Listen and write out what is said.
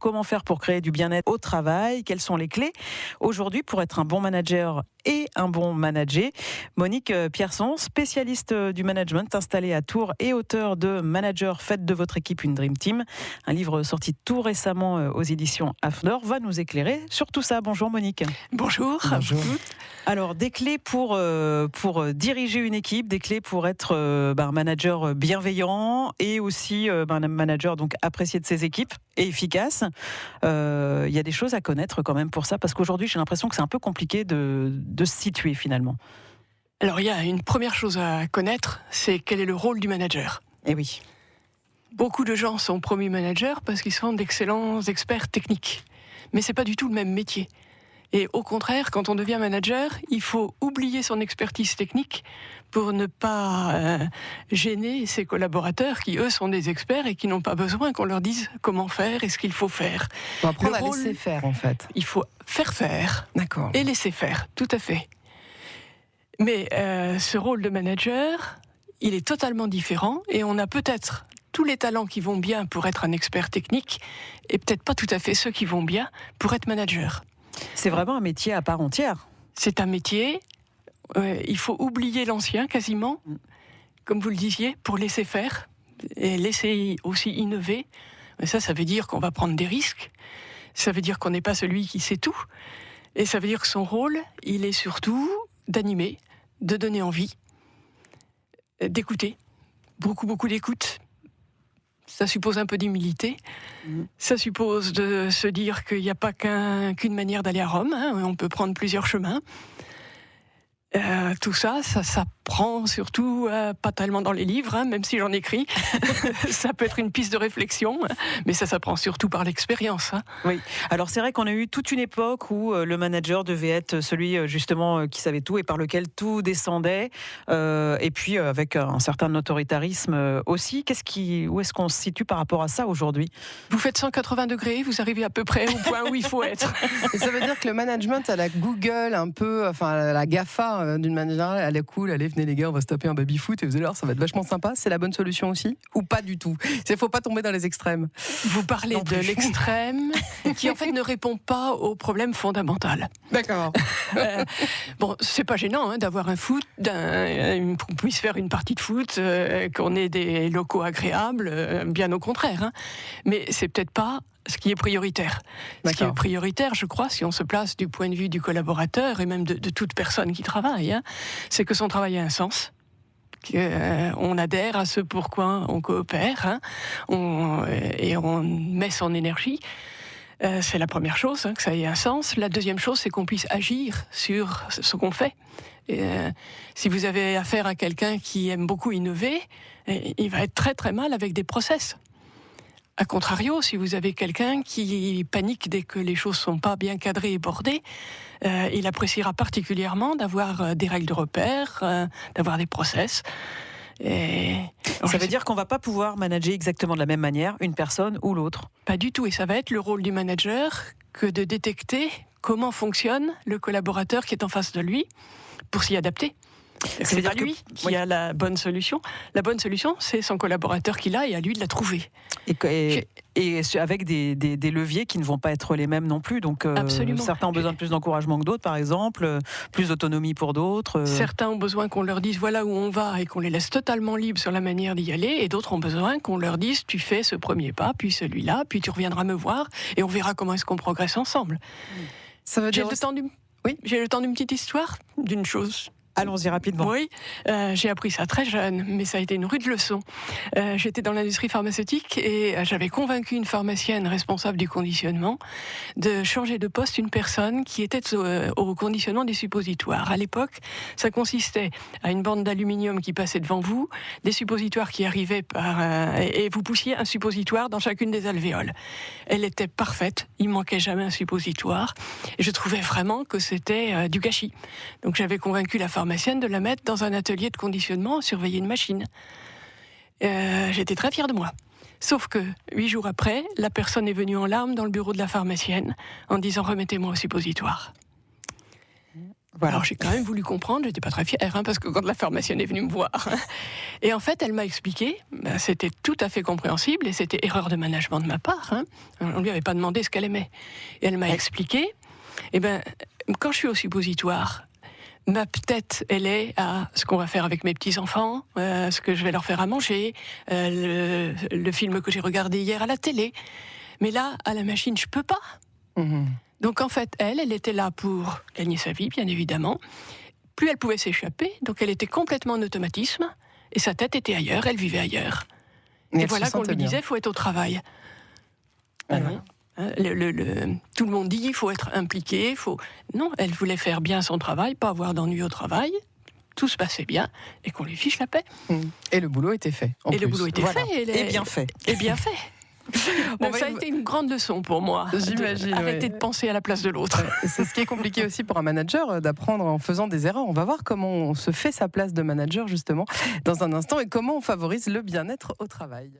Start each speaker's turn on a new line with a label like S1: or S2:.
S1: comment faire pour créer du bien-être au travail, quelles sont les clés aujourd'hui pour être un bon manager et un bon manager. Monique Pierson, spécialiste du management, installée à Tours et auteure de Manager, faites de votre équipe une Dream Team, un livre sorti tout récemment aux éditions AFNOR, va nous éclairer sur tout ça. Bonjour Monique.
S2: Bonjour.
S1: Bonjour. Alors, des clés pour diriger une équipe, des clés pour être un manager bienveillant et aussi un manager donc apprécié de ses équipes et efficace. Il y a des choses à connaître quand même pour ça, parce qu'aujourd'hui, j'ai l'impression que c'est un peu compliqué de se situer finalement.
S2: Alors, il y a une première chose à connaître, c'est quel est le rôle du manager.
S1: Eh oui.
S2: Beaucoup de gens sont promus managers parce qu'ils sont d'excellents experts techniques. Mais c'est pas du tout le même métier. Et au contraire, quand on devient manager, il faut oublier son expertise technique pour ne pas gêner ses collaborateurs qui, eux, sont des experts et qui n'ont pas besoin qu'on leur dise comment faire et ce qu'il faut faire.
S3: On apprendre à laisser faire, en fait.
S2: Il faut faire.
S3: D'accord.
S2: Et laisser faire, tout à fait. Mais ce rôle de manager, il est totalement différent et on a peut-être tous les talents qui vont bien pour être un expert technique et peut-être pas tout à fait ceux qui vont bien pour être manager.
S1: C'est vraiment un métier à part entière. C'est
S2: un métier, il faut oublier l'ancien quasiment, comme vous le disiez, pour laisser faire et laisser aussi innover. Et ça veut dire qu'on va prendre des risques, ça veut dire qu'on n'est pas celui qui sait tout, et ça veut dire que son rôle, il est surtout d'animer, de donner envie, d'écouter, beaucoup d'écoute. Ça suppose un peu d'humilité. Ça suppose de se dire qu'il n'y a pas qu'une manière d'aller à Rome. On peut prendre plusieurs chemins. Tout ça prend surtout, pas tellement dans les livres, même si j'en écris. Ça peut être une piste de réflexion, mais ça s'apprend surtout par l'expérience.
S1: Oui. Alors c'est vrai qu'on a eu toute une époque où le manager devait être celui justement qui savait tout et par lequel tout descendait, et puis avec un certain autoritarisme aussi. Où est-ce qu'on se situe par rapport à ça aujourd'hui ?
S2: Vous faites 180 degrés, vous arrivez à peu près au point où il faut être.
S3: Et ça veut dire que le management à la Google, un peu, enfin à la GAFA d'une manière générale, elle est cool, allez, venez les gars, on va se taper un baby-foot et vous allez voir, ça va être vachement sympa. C'est la bonne solution aussi ? Ou pas du tout ? Il ne faut pas tomber dans les extrêmes.
S2: Vous parlez de l'extrême qui en fait ne répond pas au problème fondamental.
S3: D'accord.
S2: Bon, c'est pas gênant d'avoir un foot, qu'on puisse faire une partie de foot, qu'on ait des locaux agréables, bien au contraire. Mais c'est peut-être pas ce qui est prioritaire. Ce qui est prioritaire, je crois, si on se place du point de vue du collaborateur et même de toute personne qui travaille, c'est que son travail a un sens, qu'on adhère à ce pourquoi on coopère, et on met son énergie. C'est la première chose, que ça ait un sens. La deuxième chose, c'est qu'on puisse agir sur ce qu'on fait. Si vous avez affaire à quelqu'un qui aime beaucoup innover, il va être très très mal avec des process. A contrario, si vous avez quelqu'un qui panique dès que les choses sont pas bien cadrées et bordées, il appréciera particulièrement d'avoir des règles de repère, d'avoir des process.
S1: Ça veut dire qu'on va pas pouvoir manager exactement de la même manière une personne ou l'autre ?
S2: Pas du tout, et ça va être le rôle du manager que de détecter comment fonctionne le collaborateur qui est en face de lui pour s'y adapter. C'est pas lui qui a la bonne solution. La bonne solution, c'est son collaborateur qui l'a et à lui de la trouver.
S1: Et avec des leviers qui ne vont pas être les mêmes non plus. Donc, certains ont besoin de plus d'encouragement que d'autres, par exemple, plus d'autonomie pour d'autres.
S2: Certains ont besoin qu'on leur dise voilà où on va et qu'on les laisse totalement libres sur la manière d'y aller. Et d'autres ont besoin qu'on leur dise tu fais ce premier pas, puis celui-là, puis tu reviendras me voir et on verra comment est-ce qu'on progresse ensemble.
S3: Ça veut dire
S2: J'ai le temps d'une petite histoire, d'une chose.
S1: Allons-y rapidement.
S2: Oui, j'ai appris ça très jeune, mais ça a été une rude leçon. J'étais dans l'industrie pharmaceutique et j'avais convaincu une pharmacienne responsable du conditionnement de changer de poste une personne qui était au conditionnement des suppositoires. À l'époque, ça consistait à une bande d'aluminium qui passait devant vous, des suppositoires qui arrivaient et vous poussiez un suppositoire dans chacune des alvéoles. Elle était parfaite, il manquait jamais un suppositoire et je trouvais vraiment que c'était du gâchis. Donc j'avais convaincu la pharmacienne de la mettre dans un atelier de conditionnement, surveiller une machine. J'étais très fière de moi. Sauf que 8 jours après, la personne est venue en larmes dans le bureau de la pharmacienne en disant « remettez-moi au suppositoire ».
S1: Voilà.
S2: Alors j'ai quand même voulu comprendre, j'étais pas très fière, parce que quand la pharmacienne est venue me voir, et en fait elle m'a expliqué, c'était tout à fait compréhensible, et c'était erreur de management de ma part, on lui avait pas demandé ce qu'elle aimait. Et elle m'a expliqué, quand je suis au suppositoire, ma tête, elle est à ce qu'on va faire avec mes petits-enfants, ce que je vais leur faire à manger, le film que j'ai regardé hier à la télé. Mais là, à la machine, je peux pas. Donc en fait, elle était là pour gagner sa vie, bien évidemment. Plus elle pouvait s'échapper, donc elle était complètement en automatisme, et sa tête était ailleurs, elle vivait ailleurs. Et voilà qu'on lui disait, il faut être au travail.
S3: Voilà.
S2: Tout le monde dit, il faut être impliqué, Non, elle voulait faire bien son travail, pas avoir d'ennui au travail. Tout se passait bien, et qu'on lui fiche la paix.
S3: Et le boulot était fait.
S2: Le boulot était fait.
S1: Et bien fait.
S2: Et bien fait. Donc ça a été une grande leçon pour moi.
S3: J'imagine.
S2: Arrêter de penser à la place de l'autre.
S3: C'est ce qui est compliqué aussi pour un manager, d'apprendre en faisant des erreurs. On va voir comment on se fait sa place de manager justement dans un instant et comment on favorise le bien-être au travail.